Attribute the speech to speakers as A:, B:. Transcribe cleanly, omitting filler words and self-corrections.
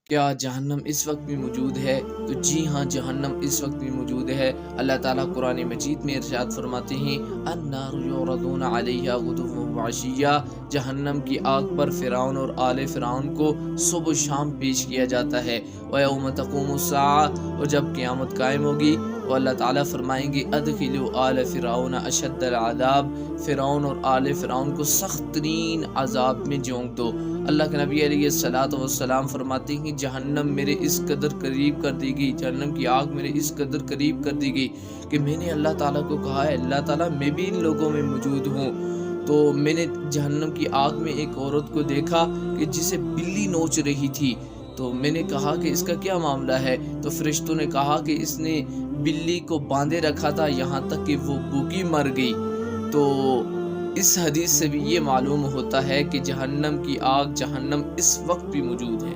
A: کیا جہنم اس وقت بھی موجود ہے؟ تو جی ہاں، جہنم اس وقت بھی موجود ہے۔ اللہ تعالیٰ قرآن مجید میں ارشاد فرماتے ہیں النار یعرضون علیہا غدوا وعشیا، جہنم کی آگ پر فرعون اور آل فرعون کو صبح و شام پیش کیا جاتا ہے۔ ویوم تقوم الساعہ، اور جب قیامت قائم ہوگی تو اللہ تعالیٰ فرمائیں گے ادخلوا آل فرعون اشد العذاب، فرعون اور آل فرعون کو سخت ترین عذاب میں جھونک دو۔ اللہ کے نبی علیہ الصلوۃ والسلام فرماتے ہیں جہنم میرے اس قدر قریب کر دی گئی، جہنم کی آگ میرے اس قدر قریب کر دی گئی کہ میں نے اللہ تعالیٰ کو کہا ہے اللہ تعالیٰ میں بھی ان لوگوں میں موجود ہوں۔ تو میں نے جہنم کی آگ میں ایک عورت کو دیکھا کہ جسے بلی نوچ رہی تھی، تو میں نے کہا کہ اس کا کیا معاملہ ہے؟ تو فرشتوں نے کہا کہ اس نے بلی کو باندھے رکھا تھا یہاں تک کہ وہ بھوکی مر گئی۔ تو اس حدیث سے بھی یہ معلوم ہوتا ہے کہ جہنم کی آگ، جہنم اس وقت بھی موجود ہے۔